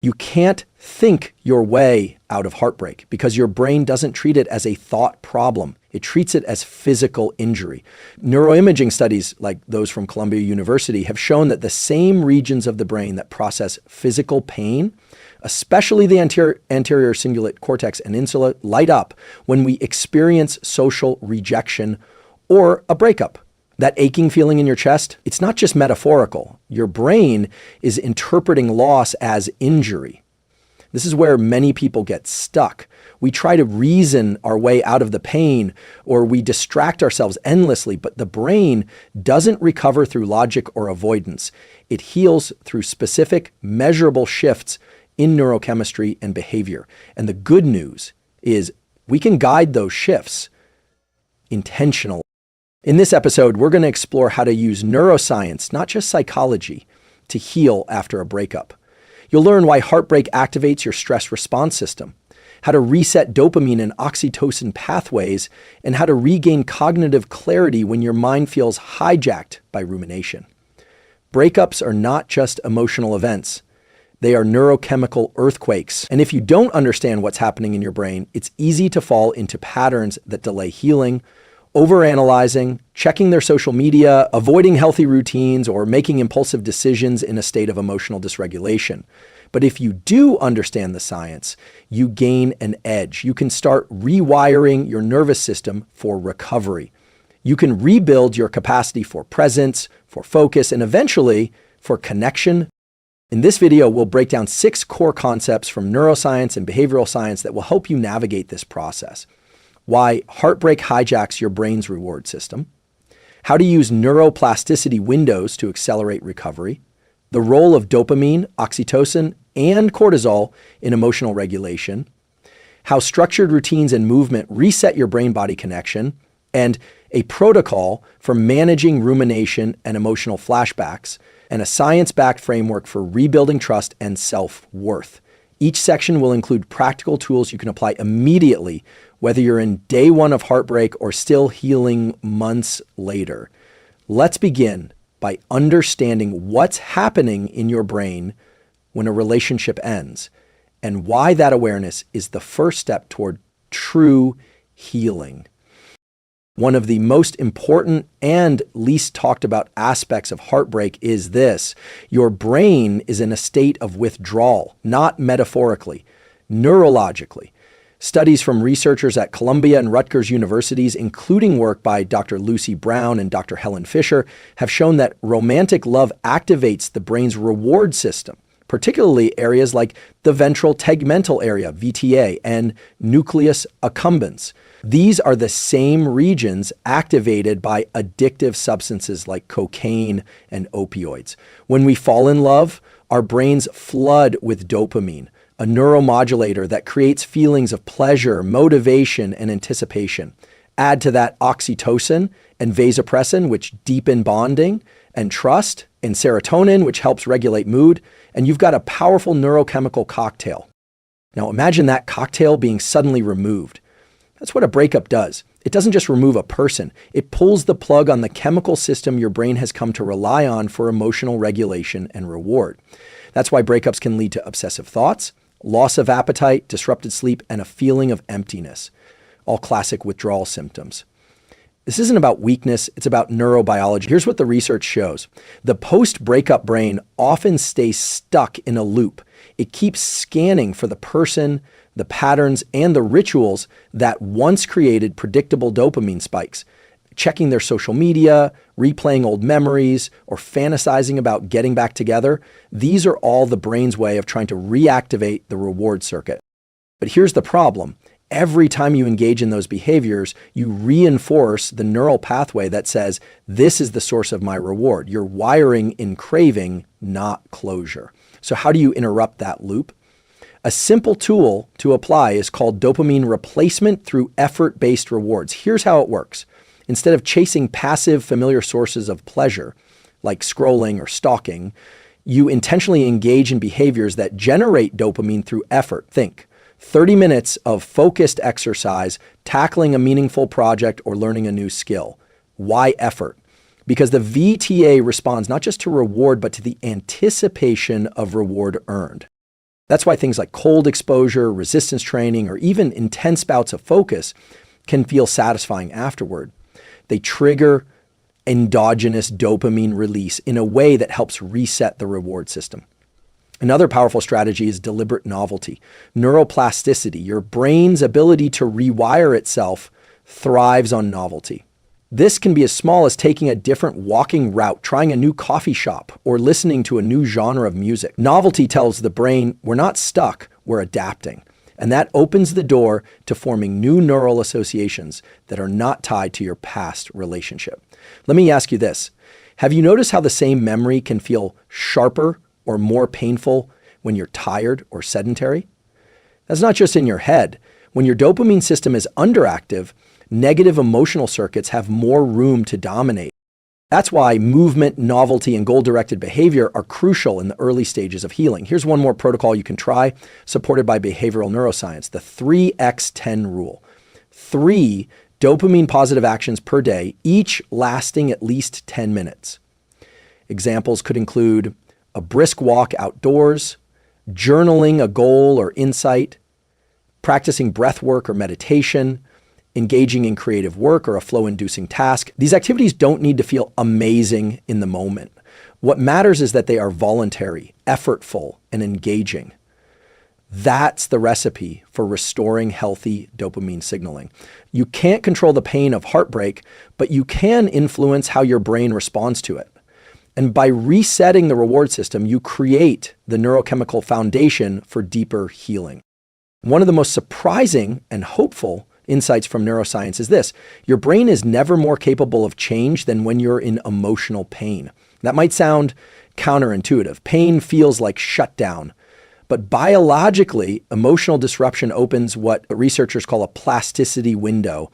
You can't think your way out of heartbreak because your brain doesn't treat it as a thought problem. It treats it as physical injury. Neuroimaging studies like those from Columbia University have shown that the same regions of the brain that process physical pain, especially the anterior cingulate cortex and insula, light up when we experience social rejection or a breakup. That aching feeling in your chest, it's not just metaphorical. Your brain is interpreting loss as injury. This is where many people get stuck. We try to reason our way out of the pain, or we distract ourselves endlessly, but the brain doesn't recover through logic or avoidance. It heals through specific, measurable shifts in neurochemistry and behavior. And the good news is we can guide those shifts intentionally. In this episode, we're going to explore how to use neuroscience, not just psychology, to heal after a breakup. You'll learn why heartbreak activates your stress response system, how to reset dopamine and oxytocin pathways, and how to regain cognitive clarity when your mind feels hijacked by rumination. Breakups are not just emotional events. They are neurochemical earthquakes. And if you don't understand what's happening in your brain, it's easy to fall into patterns that delay healing, overanalyzing, checking their social media, avoiding healthy routines, or making impulsive decisions in a state of emotional dysregulation. But if you do understand the science, you gain an edge. You can start rewiring your nervous system for recovery. You can rebuild your capacity for presence, for focus, and eventually for connection. In this video, we'll break down 6 core concepts from neuroscience and behavioral science that will help you navigate this process. Why heartbreak hijacks your brain's reward system, how to use neuroplasticity windows to accelerate recovery, the role of dopamine, oxytocin, and cortisol in emotional regulation, how structured routines and movement reset your brain-body connection, and a protocol for managing rumination and emotional flashbacks, and a science-backed framework for rebuilding trust and self-worth. Each section will include practical tools you can apply immediately, whether you're in day 1 of heartbreak or still healing months later. Let's begin by understanding what's happening in your brain when a relationship ends, and why that awareness is the first step toward true healing. One of the most important and least talked about aspects of heartbreak is this: your brain is in a state of withdrawal, not metaphorically, neurologically. Studies from researchers at Columbia and Rutgers universities, including work by Dr. Lucy Brown and Dr. Helen Fisher, have shown that romantic love activates the brain's reward system, particularly areas like the ventral tegmental area, VTA, and nucleus accumbens. These are the same regions activated by addictive substances like cocaine and opioids. When we fall in love, our brains flood with dopamine, a neuromodulator that creates feelings of pleasure, motivation, and anticipation. Add to that oxytocin and vasopressin, which deepen bonding and trust, and serotonin, which helps regulate mood, and you've got a powerful neurochemical cocktail. Now imagine that cocktail being suddenly removed. That's what a breakup does. It doesn't just remove a person. It pulls the plug on the chemical system your brain has come to rely on for emotional regulation and reward. That's why breakups can lead to obsessive thoughts, loss of appetite, disrupted sleep, and a feeling of emptiness. All classic withdrawal symptoms. This isn't about weakness, it's about neurobiology. Here's what the research shows. The post-breakup brain often stays stuck in a loop. It keeps scanning for the person, the patterns, and the rituals that once created predictable dopamine spikes, checking their social media, replaying old memories, or fantasizing about getting back together. These are all the brain's way of trying to reactivate the reward circuit. But here's the problem. Every time you engage in those behaviors, you reinforce the neural pathway that says, this is the source of my reward. You're wiring in craving, not closure. So how do you interrupt that loop? A simple tool to apply is called dopamine replacement through effort-based rewards. Here's how it works. Instead of chasing passive, familiar sources of pleasure, like scrolling or stalking, you intentionally engage in behaviors that generate dopamine through effort. Think 30 minutes of focused exercise, tackling a meaningful project, or learning a new skill. Why effort? Because the VTA responds not just to reward, but to the anticipation of reward earned. That's why things like cold exposure, resistance training, or even intense bouts of focus can feel satisfying afterward. They trigger endogenous dopamine release in a way that helps reset the reward system. Another powerful strategy is deliberate novelty. Neuroplasticity, your brain's ability to rewire itself, thrives on novelty. This can be as small as taking a different walking route, trying a new coffee shop, or listening to a new genre of music. Novelty tells the brain, we're not stuck, we're adapting. And that opens the door to forming new neural associations that are not tied to your past relationship. Let me ask you this. Have you noticed how the same memory can feel sharper or more painful when you're tired or sedentary? That's not just in your head. When your dopamine system is underactive, negative emotional circuits have more room to dominate. That's why movement, novelty, and goal-directed behavior are crucial in the early stages of healing. Here's one more protocol you can try, supported by behavioral neuroscience, the 3x10 rule. 3 dopamine-positive actions per day, each lasting at least 10 minutes. Examples could include a brisk walk outdoors, journaling a goal or insight, practicing breath work or meditation, engaging in creative work or a flow-inducing task. These activities don't need to feel amazing in the moment. What matters is that they are voluntary, effortful, and engaging. That's the recipe for restoring healthy dopamine signaling. You can't control the pain of heartbreak, but you can influence how your brain responds to it. And by resetting the reward system, you create the neurochemical foundation for deeper healing. One of the most surprising and hopeful insights from neuroscience is this: your brain is never more capable of change than when you're in emotional pain. That might sound counterintuitive. Pain feels like shutdown. But biologically, emotional disruption opens what researchers call a plasticity window,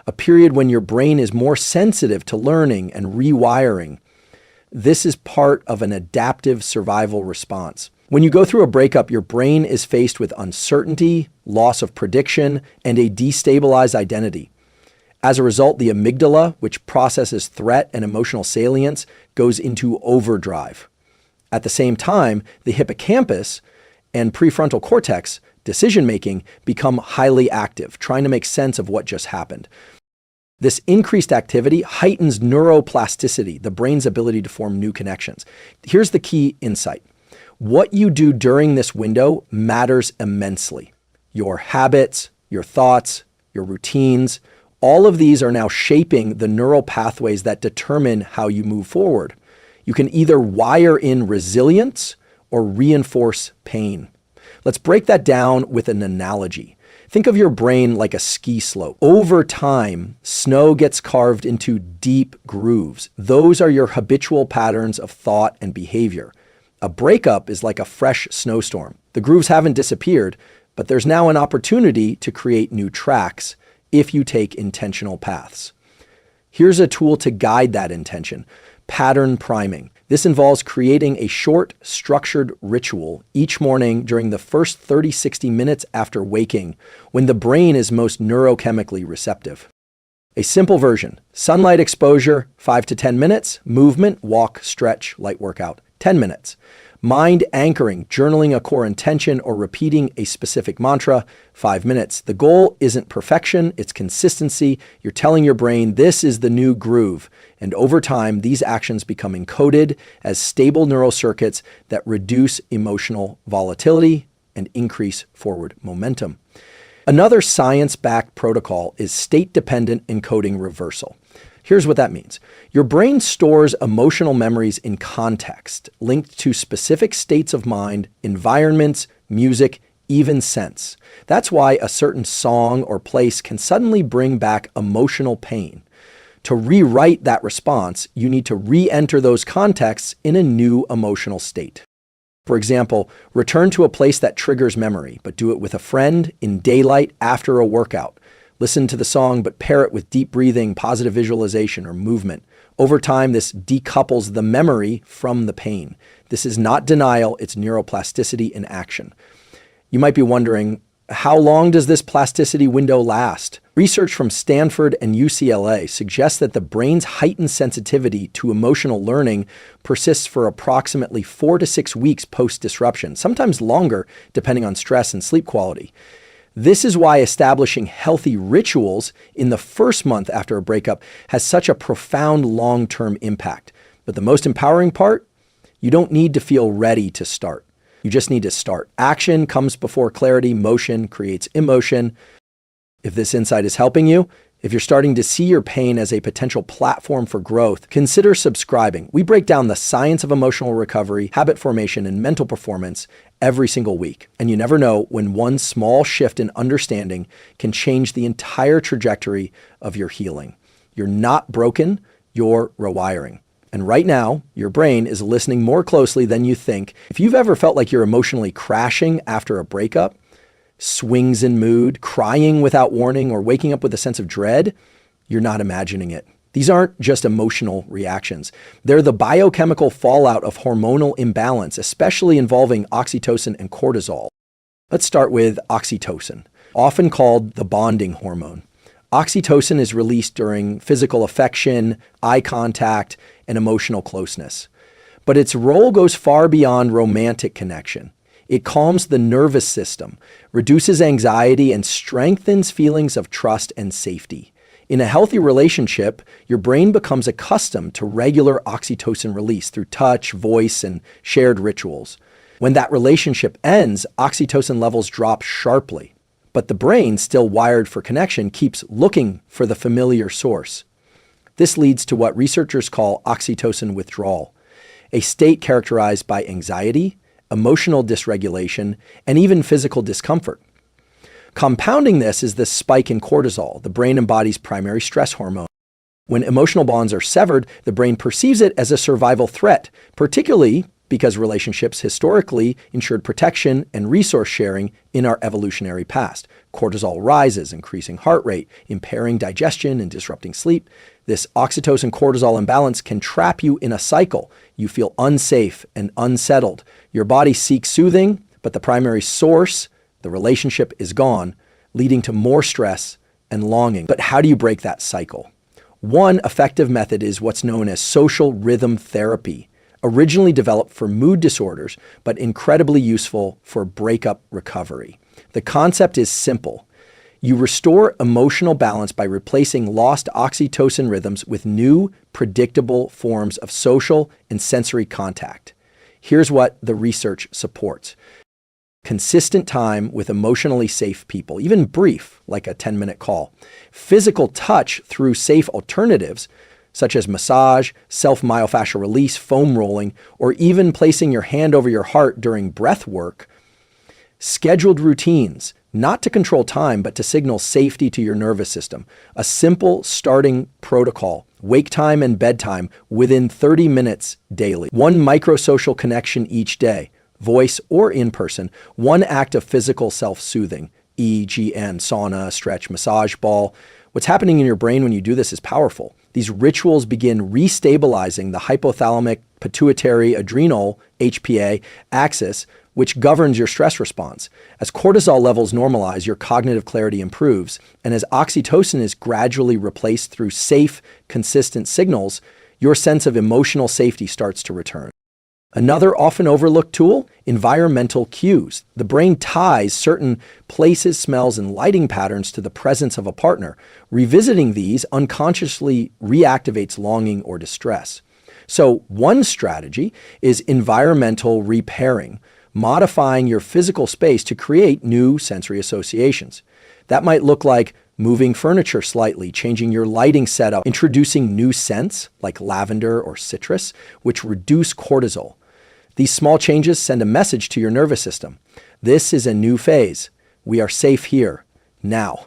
a period when your brain is more sensitive to learning and rewiring. This is part of an adaptive survival response. When you go through a breakup, your brain is faced with uncertainty, loss of prediction, and a destabilized identity. As a result, the amygdala, which processes threat and emotional salience, goes into overdrive. At the same time, the hippocampus and prefrontal cortex, decision-making, become highly active, trying to make sense of what just happened. This increased activity heightens neuroplasticity, the brain's ability to form new connections. Here's the key insight. What you do during this window matters immensely. Your habits, your thoughts, your routines, all of these are now shaping the neural pathways that determine how you move forward. You can either wire in resilience or reinforce pain. Let's break that down with an analogy. Think of your brain like a ski slope. Over time, snow gets carved into deep grooves. Those are your habitual patterns of thought and behavior. A breakup is like a fresh snowstorm. The grooves haven't disappeared, but there's now an opportunity to create new tracks if you take intentional paths. Here's a tool to guide that intention: pattern priming. This involves creating a short, structured ritual each morning during the first 30-60 minutes after waking, when the brain is most neurochemically receptive. A simple version: sunlight exposure, 5 to 10 minutes, movement, walk, stretch, light workout, 10 minutes. Mind anchoring, journaling a core intention, or repeating a specific mantra, 5 minutes. The goal isn't perfection, it's consistency. You're telling your brain, this is the new groove. And over time, these actions become encoded as stable neural circuits that reduce emotional volatility and increase forward momentum. Another science-backed protocol is state-dependent encoding reversal. Here's what that means. Your brain stores emotional memories in context, linked to specific states of mind, environments, music, even scents. That's why a certain song or place can suddenly bring back emotional pain. To rewrite that response, you need to re-enter those contexts in a new emotional state. For example, return to a place that triggers memory, but do it with a friend in daylight after a workout. Listen to the song, but pair it with deep breathing, positive visualization, or movement. Over time, this decouples the memory from the pain. This is not denial, it's neuroplasticity in action. You might be wondering, How long does this plasticity window last? Research from Stanford and UCLA suggests that the brain's heightened sensitivity to emotional learning persists for approximately 4 to 6 weeks post-disruption, sometimes longer depending on stress and sleep quality. This is why establishing healthy rituals in the first month after a breakup has such a profound long-term impact. But the most empowering part? You don't need to feel ready to start. You just need to start. Action comes before clarity. Motion creates emotion. If this insight is helping you, if you're starting to see your pain as a potential platform for growth, consider subscribing. We break down the science of emotional recovery, habit formation, and mental performance every single week. And you never know when one small shift in understanding can change the entire trajectory of your healing. You're not broken, you're rewiring. And right now, your brain is listening more closely than you think. If you've ever felt like you're emotionally crashing after a breakup, swings in mood, crying without warning, or waking up with a sense of dread, you're not imagining it. These aren't just emotional reactions. They're the biochemical fallout of hormonal imbalance, especially involving oxytocin and cortisol. Let's start with oxytocin, often called the bonding hormone. Oxytocin is released during physical affection, eye contact, and emotional closeness. But its role goes far beyond romantic connection. It calms the nervous system, reduces anxiety, and strengthens feelings of trust and safety. In a healthy relationship, your brain becomes accustomed to regular oxytocin release through touch, voice, and shared rituals. When that relationship ends, oxytocin levels drop sharply. But the brain, still wired for connection, keeps looking for the familiar source. This leads to what researchers call oxytocin withdrawal, a state characterized by anxiety, emotional dysregulation, and even physical discomfort. Compounding this is the spike in cortisol, the brain and body's primary stress hormone. When emotional bonds are severed, the brain perceives it as a survival threat, particularly because relationships historically ensured protection and resource sharing in our evolutionary past. Cortisol rises, increasing heart rate, impairing digestion, and disrupting sleep. This oxytocin-cortisol imbalance can trap you in a cycle. You feel unsafe and unsettled. Your body seeks soothing, but the primary source, the relationship, is gone, leading to more stress and longing. But how do you break that cycle? One effective method is what's known as social rhythm therapy, originally developed for mood disorders, but incredibly useful for breakup recovery. The concept is simple. You restore emotional balance by replacing lost oxytocin rhythms with new, predictable forms of social and sensory contact. Here's what the research supports. Consistent time with emotionally safe people, even brief, like a 10-minute call. Physical touch through safe alternatives, such as massage, self-myofascial release, foam rolling, or even placing your hand over your heart during breath work. Scheduled routines, not to control time, but to signal safety to your nervous system. A simple starting protocol, wake time and bedtime within 30 minutes daily. One microsocial connection each day, voice or in person. One act of physical self-soothing, EGN, sauna, stretch, massage ball. What's happening in your brain when you do this is powerful. These rituals begin restabilizing the hypothalamic pituitary adrenal HPA axis, which governs your stress response. As cortisol levels normalize, your cognitive clarity improves. And as oxytocin is gradually replaced through safe, consistent signals, your sense of emotional safety starts to return. Another often overlooked tool, environmental cues. The brain ties certain places, smells, and lighting patterns to the presence of a partner. Revisiting these unconsciously reactivates longing or distress. So one strategy is environmental repairing, modifying your physical space to create new sensory associations. That might look like moving furniture slightly, changing your lighting setup, introducing new scents like lavender or citrus, which reduce cortisol. These small changes send a message to your nervous system. This is a new phase. We are safe here, now.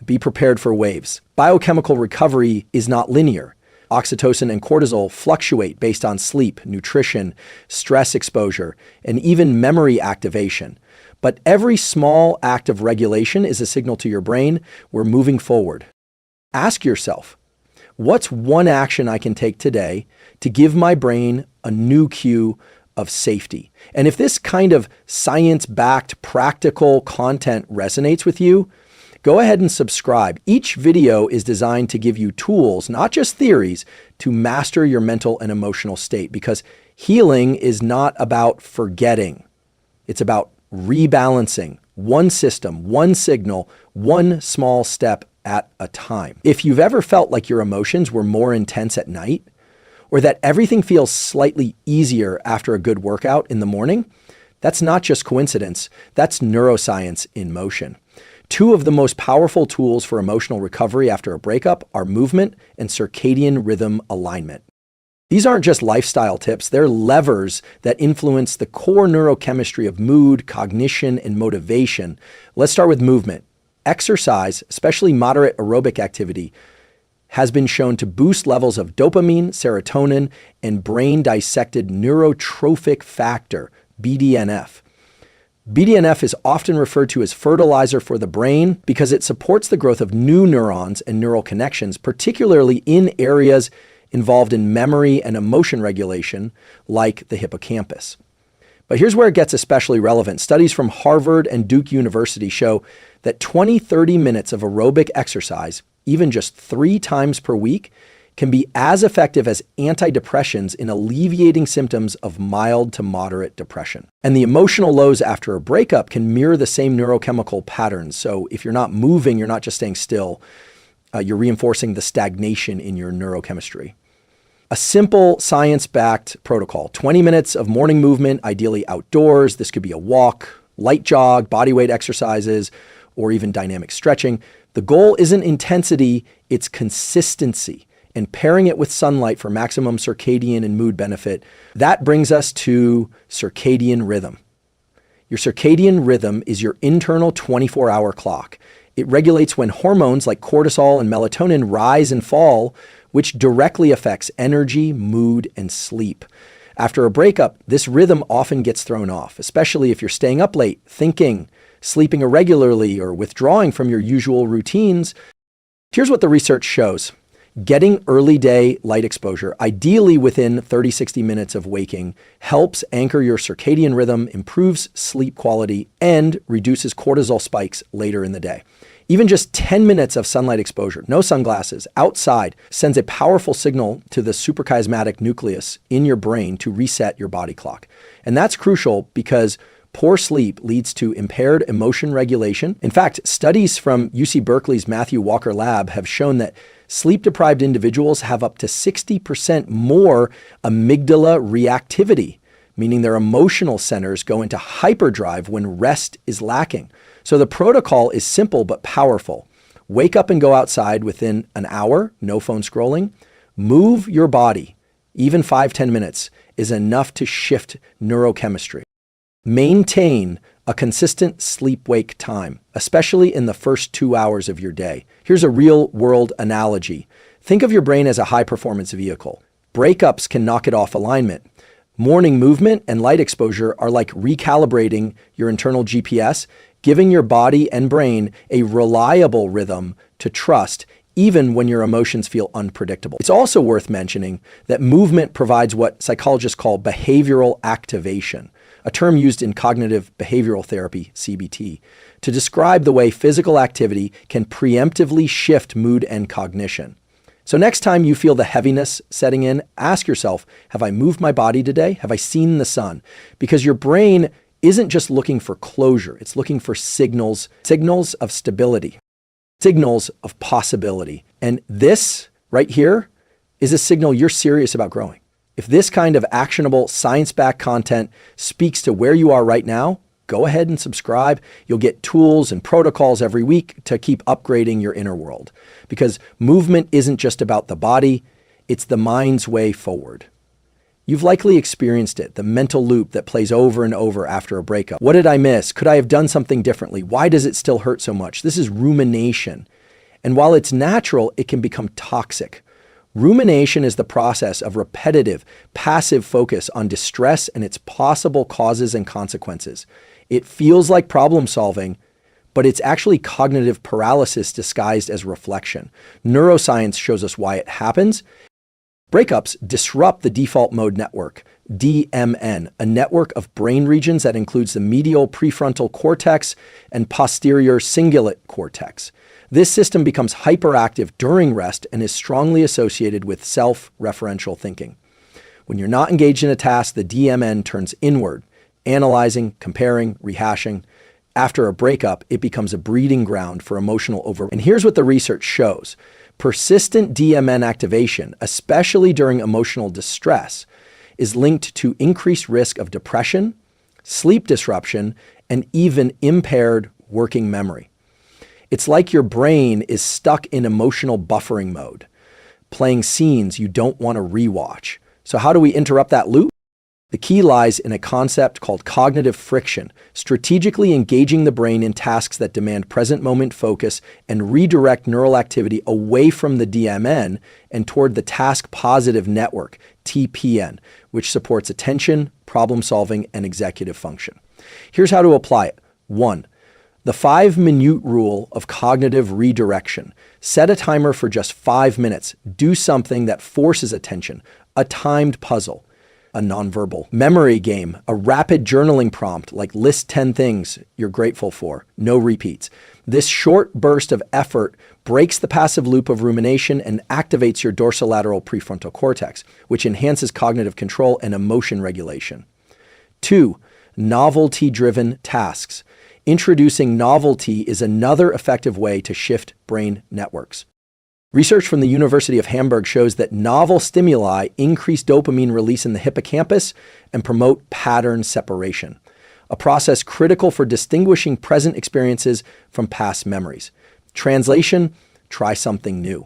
Be prepared for waves. Biochemical recovery is not linear. Oxytocin and cortisol fluctuate based on sleep, nutrition, stress exposure, and even memory activation. But every small act of regulation is a signal to your brain we're moving forward. Ask yourself, what's one action I can take today to give my brain a new cue of safety. And if this kind of science-backed, practical content resonates with you, go ahead and subscribe. Each video is designed to give you tools, not just theories, to master your mental and emotional state, because healing is not about forgetting. It's about rebalancing one system, one signal, one small step at a time. If you've ever felt like your emotions were more intense at night, or that everything feels slightly easier after a good workout in the morning, that's not just coincidence, that's neuroscience in motion. Two of the most powerful tools for emotional recovery after a breakup are movement and circadian rhythm alignment. These aren't just lifestyle tips, they're levers that influence the core neurochemistry of mood, cognition, and motivation. Let's start with movement. Exercise, especially moderate aerobic activity, has been shown to boost levels of dopamine, serotonin, and brain-dissected neurotrophic factor, BDNF. BDNF is often referred to as fertilizer for the brain because it supports the growth of new neurons and neural connections, particularly in areas involved in memory and emotion regulation, like the hippocampus. But here's where it gets especially relevant. Studies from Harvard and Duke University show that 20-30 minutes of aerobic exercise, even just 3 times per week, can be as effective as antidepressants in alleviating symptoms of mild to moderate depression. And the emotional lows after a breakup can mirror the same neurochemical patterns. So if you're not moving, you're not just staying still, you're reinforcing the stagnation in your neurochemistry. A simple science-backed protocol, 20 minutes of morning movement, ideally outdoors. This could be a walk, light jog, bodyweight exercises, or even dynamic stretching. The goal isn't intensity, it's consistency, and pairing it with sunlight for maximum circadian and mood benefit. That brings us to circadian rhythm. Your circadian rhythm is your internal 24-hour clock. It regulates when hormones like cortisol and melatonin rise and fall, which directly affects energy, mood, and sleep. After a breakup, this rhythm often gets thrown off, especially if you're staying up late, thinking, sleeping irregularly, or withdrawing from your usual routines. Here's what the research shows. Getting early day light exposure, ideally within 30-60 minutes of waking, helps anchor your circadian rhythm, improves sleep quality, and reduces cortisol spikes later in the day. Even just 10 minutes of sunlight exposure, no sunglasses, outside, sends a powerful signal to the suprachiasmatic nucleus in your brain to reset your body clock. And that's crucial because poor sleep leads to impaired emotion regulation. In fact, studies from UC Berkeley's Matthew Walker Lab have shown that sleep-deprived individuals have up to 60% more amygdala reactivity, meaning their emotional centers go into hyperdrive when rest is lacking. So the protocol is simple but powerful. Wake up and go outside within an hour, no phone scrolling. Move your body. Even 5-10 minutes is enough to shift neurochemistry. Maintain a consistent sleep-wake time, especially in the first 2 hours of your day. Here's a real-world analogy. Think of your brain as a high-performance vehicle. Breakups can knock it off alignment. Morning movement and light exposure are like recalibrating your internal GPS, giving your body and brain a reliable rhythm to trust, even when your emotions feel unpredictable. It's also worth mentioning that movement provides what psychologists call behavioral activation, a term used in cognitive behavioral therapy, CBT, to describe the way physical activity can preemptively shift mood and cognition. So next time you feel the heaviness setting in, ask yourself, have I moved my body today? Have I seen the sun? Because your brain isn't just looking for closure, it's looking for signals of stability, signals of possibility. And this right here is a signal you're serious about growing. If this kind of actionable, science-backed content speaks to where you are right now, go ahead and subscribe. You'll get tools and protocols every week to keep upgrading your inner world. Because movement isn't just about the body, it's the mind's way forward. You've likely experienced it, the mental loop that plays over and over after a breakup. What did I miss? Could I have done something differently? Why does it still hurt so much? This is rumination. And while it's natural, it can become toxic. Rumination is the process of repetitive, passive focus on distress and its possible causes and consequences. It feels like problem solving, but it's actually cognitive paralysis disguised as reflection. Neuroscience shows us why it happens, Breakups disrupt the default mode network, DMN, a network of brain regions that includes the medial prefrontal cortex and posterior cingulate cortex. This system becomes hyperactive during rest and is strongly associated with self-referential thinking. When you're not engaged in a task, the DMN turns inward, analyzing, comparing, rehashing. After a breakup, it becomes a breeding ground for emotional overload. And here's what the research shows. Persistent DMN activation, especially during emotional distress, is linked to increased risk of depression, sleep disruption, and even impaired working memory. It's like your brain is stuck in emotional buffering mode, playing scenes you don't want to rewatch. So how do we interrupt that loop? The key lies in a concept called cognitive friction, strategically engaging the brain in tasks that demand present moment focus and redirect neural activity away from the DMN and toward the task positive network, TPN, which supports attention, problem solving, and executive function. Here's how to apply it. 1. The 5-minute rule of cognitive redirection. Set a timer for just 5 minutes. Do something that forces attention, a timed puzzle, a nonverbal memory game, a rapid journaling prompt like list 10 things you're grateful for, no repeats. This short burst of effort breaks the passive loop of rumination and activates your dorsolateral prefrontal cortex, which enhances cognitive control and emotion regulation. 2. Novelty-driven tasks. Introducing novelty is another effective way to shift brain networks. Research from the University of Hamburg shows that novel stimuli increase dopamine release in the hippocampus and promote pattern separation, a process critical for distinguishing present experiences from past memories. Translation: try something new.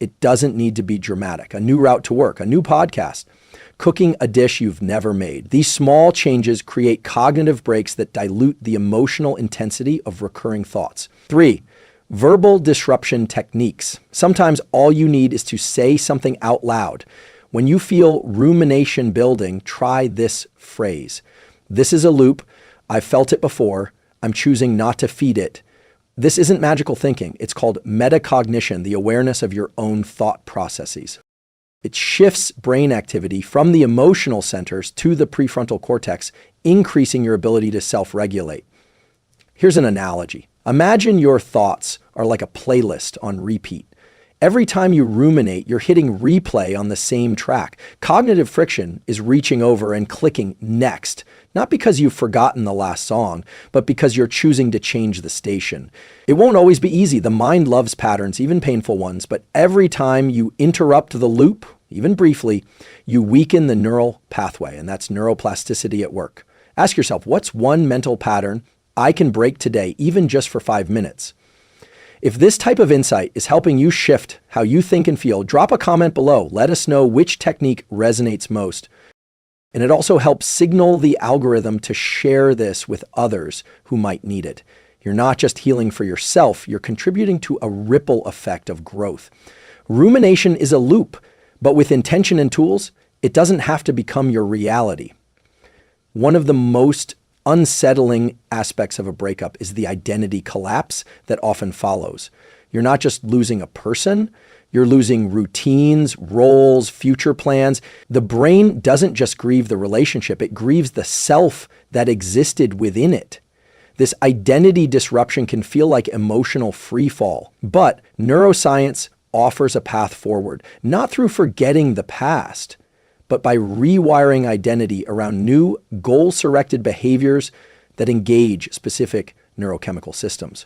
It doesn't need to be dramatic. A new route to work, a new podcast, cooking a dish you've never made. These small changes create cognitive breaks that dilute the emotional intensity of recurring thoughts. 3. Verbal disruption techniques. Sometimes all you need is to say something out loud. When you feel rumination building, try this phrase. This is a loop. I've felt it before. I'm choosing not to feed it. This isn't magical thinking. It's called metacognition, the awareness of your own thought processes. It shifts brain activity from the emotional centers to the prefrontal cortex, increasing your ability to self-regulate. Here's an analogy. Imagine your thoughts are like a playlist on repeat. Every time you ruminate, you're hitting replay on the same track. Cognitive friction is reaching over and clicking next, not because you've forgotten the last song, but because you're choosing to change the station. It won't always be easy. The mind loves patterns, even painful ones, but every time you interrupt the loop, even briefly, you weaken the neural pathway, and that's neuroplasticity at work. Ask yourself, what's one mental pattern I can break today, even just for 5 minutes? If this type of insight is helping you shift how you think and feel, drop a comment below. Let us know which technique resonates most. And it also helps signal the algorithm to share this with others who might need it. You're not just healing for yourself, you're contributing to a ripple effect of growth. Rumination is a loop, but with intention and tools, it doesn't have to become your reality. One of the most unsettling aspects of a breakup is the identity collapse that often follows. You're not just losing a person, you're losing routines, roles, future plans. The brain doesn't just grieve the relationship, it grieves the self that existed within it. This identity disruption can feel like emotional freefall, but neuroscience offers a path forward, not through forgetting the past, but by rewiring identity around new goal-directed behaviors that engage specific neurochemical systems.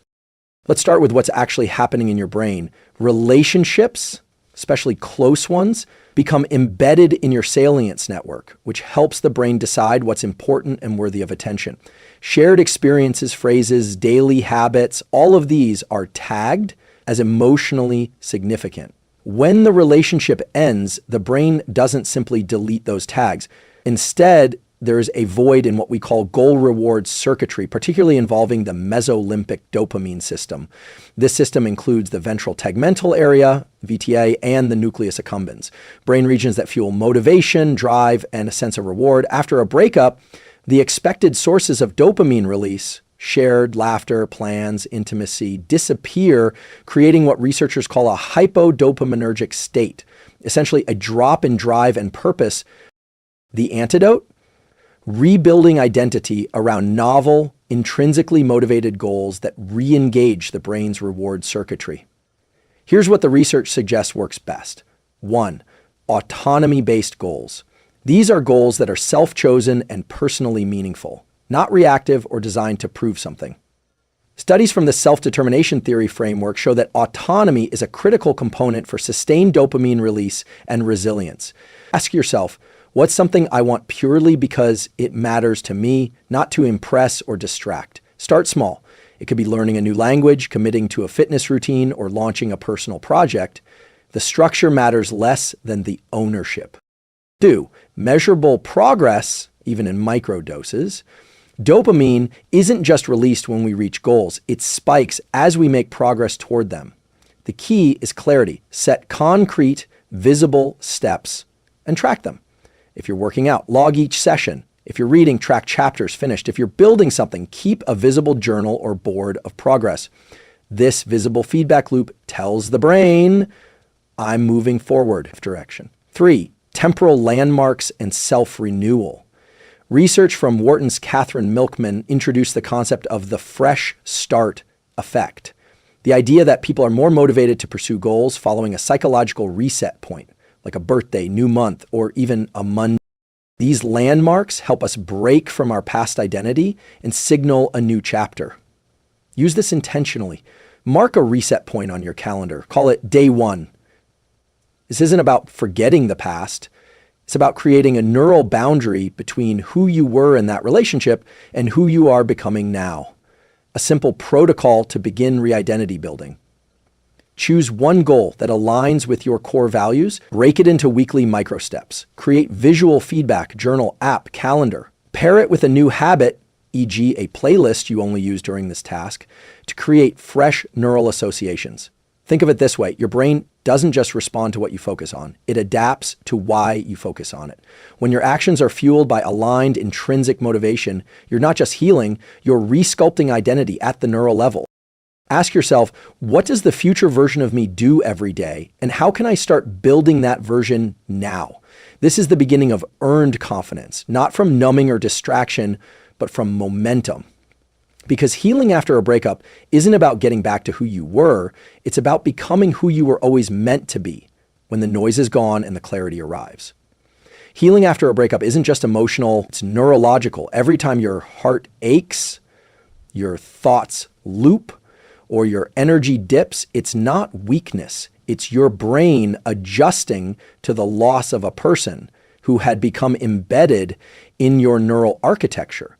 Let's start with what's actually happening in your brain. Relationships, especially close ones, become embedded in your salience network, which helps the brain decide what's important and worthy of attention. Shared experiences, phrases, daily habits, all of these are tagged as emotionally significant. When the relationship ends, the brain doesn't simply delete those tags. Instead, there's a void in what we call goal-reward circuitry, particularly involving the mesolimbic dopamine system. This system includes the ventral tegmental area, VTA, and the nucleus accumbens, brain regions that fuel motivation, drive, and a sense of reward. After a breakup, the expected sources of dopamine release shared laughter, plans, intimacy disappear, creating what researchers call a hypodopaminergic state, essentially a drop in drive and purpose. The antidote? Rebuilding identity around novel, intrinsically motivated goals that re-engage the brain's reward circuitry. Here's what the research suggests works best. 1. Autonomy-based goals. These are goals that are self-chosen and personally meaningful, not reactive or designed to prove something. Studies from the self-determination theory framework show that autonomy is a critical component for sustained dopamine release and resilience. Ask yourself, what's something I want purely because it matters to me, not to impress or distract? Start small. It could be learning a new language, committing to a fitness routine, or launching a personal project. The structure matters less than the ownership. 2. Measurable progress, even in micro doses. Dopamine isn't just released when we reach goals. It spikes as we make progress toward them. The key is clarity. Set concrete, visible steps and track them. If you're working out, log each session. If you're reading, track chapters finished. If you're building something, keep a visible journal or board of progress. This visible feedback loop tells the brain, I'm moving forward direction. 3. Temporal landmarks and self-renewal. Research from Wharton's Catherine Milkman introduced the concept of the fresh start effect. The idea that people are more motivated to pursue goals following a psychological reset point, like a birthday, new month, or even a Monday. These landmarks help us break from our past identity and signal a new chapter. Use this intentionally. Mark a reset point on your calendar. Call it day 1. This isn't about forgetting the past. It's about creating a neural boundary between who you were in that relationship and who you are becoming now. A simple protocol to begin re-identity building. Choose one goal that aligns with your core values, break it into weekly micro steps, create visual feedback, journal, app, calendar, pair it with a new habit, e.g. a playlist you only use during this task, to create fresh neural associations. Think of it this way, your brain doesn't just respond to what you focus on, it adapts to why you focus on it. When your actions are fueled by aligned intrinsic motivation, you're not just healing, you're resculpting identity at the neural level. Ask yourself, what does the future version of me do every day? And how can I start building that version now? This is the beginning of earned confidence, not from numbing or distraction, but from momentum. Because healing after a breakup isn't about getting back to who you were, it's about becoming who you were always meant to be when the noise is gone and the clarity arrives. Healing after a breakup isn't just emotional, it's neurological. Every time your heart aches, your thoughts loop, or your energy dips, it's not weakness. It's your brain adjusting to the loss of a person who had become embedded in your neural architecture.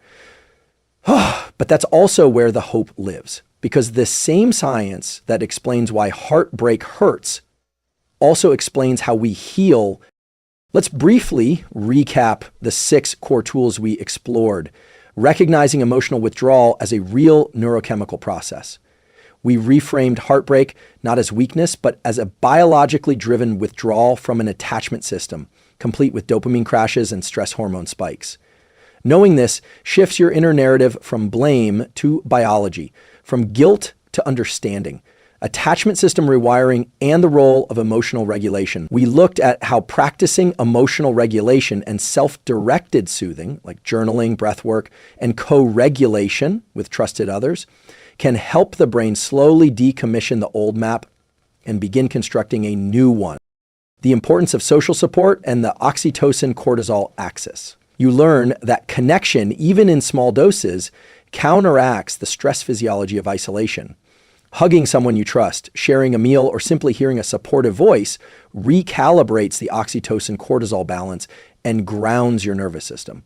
But that's also where the hope lives, because the same science that explains why heartbreak hurts also explains how we heal. Let's briefly recap the 6 core tools we explored, recognizing emotional withdrawal as a real neurochemical process. We reframed heartbreak not as weakness, but as a biologically driven withdrawal from an attachment system, complete with dopamine crashes and stress hormone spikes. Knowing this shifts your inner narrative from blame to biology, from guilt to understanding, attachment system rewiring, and the role of emotional regulation. We looked at how practicing emotional regulation and self-directed soothing, like journaling, breathwork, and co-regulation with trusted others, can help the brain slowly decommission the old map and begin constructing a new one. The importance of social support and the oxytocin-cortisol axis. You learn that connection, even in small doses, counteracts the stress physiology of isolation. Hugging someone you trust, sharing a meal, or simply hearing a supportive voice recalibrates the oxytocin-cortisol balance and grounds your nervous system.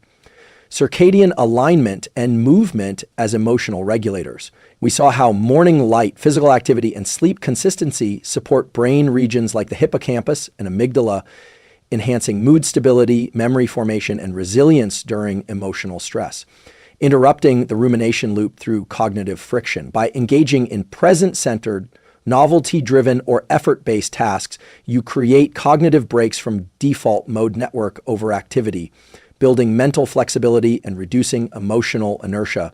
Circadian alignment and movement as emotional regulators. We saw how morning light, physical activity, and sleep consistency support brain regions like the hippocampus and amygdala, enhancing mood stability, memory formation, and resilience during emotional stress. Interrupting the rumination loop through cognitive friction. By engaging in present-centered, novelty-driven, or effort-based tasks, you create cognitive breaks from default mode network overactivity, building mental flexibility and reducing emotional inertia.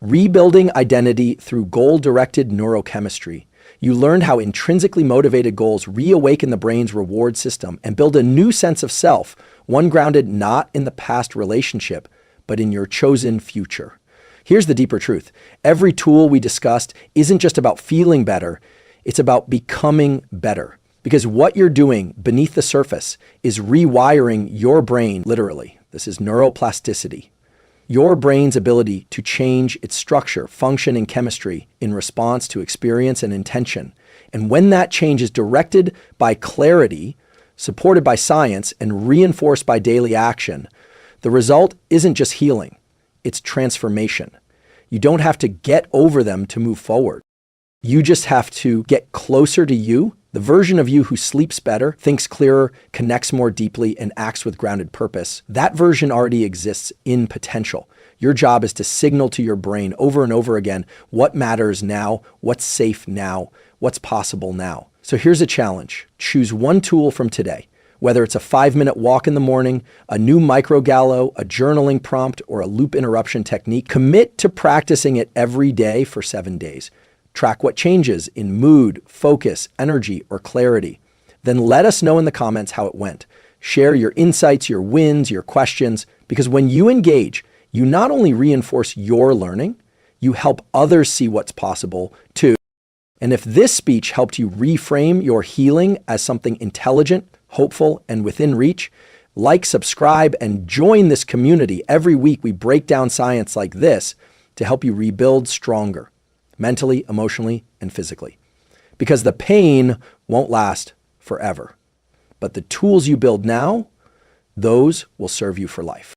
Rebuilding identity through goal-directed neurochemistry. You learned how intrinsically motivated goals reawaken the brain's reward system and build a new sense of self, one grounded not in the past relationship, but in your chosen future. Here's the deeper truth. Every tool we discussed isn't just about feeling better, it's about becoming better. Because what you're doing beneath the surface is rewiring your brain, literally. This is neuroplasticity. Your brain's ability to change its structure, function, and chemistry in response to experience and intention. And when that change is directed by clarity, supported by science, and reinforced by daily action, the result isn't just healing, it's transformation. You don't have to get over them to move forward. You just have to get closer to you, the version of you who sleeps better, thinks clearer, connects more deeply, and acts with grounded purpose. That version already exists in potential. Your job is to signal to your brain over and over again what matters now, what's safe now, what's possible now. So here's a challenge. Choose one tool from today, whether it's a 5-minute walk in the morning, a new microgallo, a journaling prompt, or a loop interruption technique. Commit to practicing it every day for 7 days. Track what changes in mood, focus, energy, or clarity. Then let us know in the comments how it went. Share your insights, your wins, your questions, because when you engage, you not only reinforce your learning, you help others see what's possible too. And if this speech helped you reframe your healing as something intelligent, hopeful, and within reach, like, subscribe, and join this community. Every week we break down science like this to help you rebuild stronger, mentally, emotionally, and physically. Because the pain won't last forever. But the tools you build now, those will serve you for life.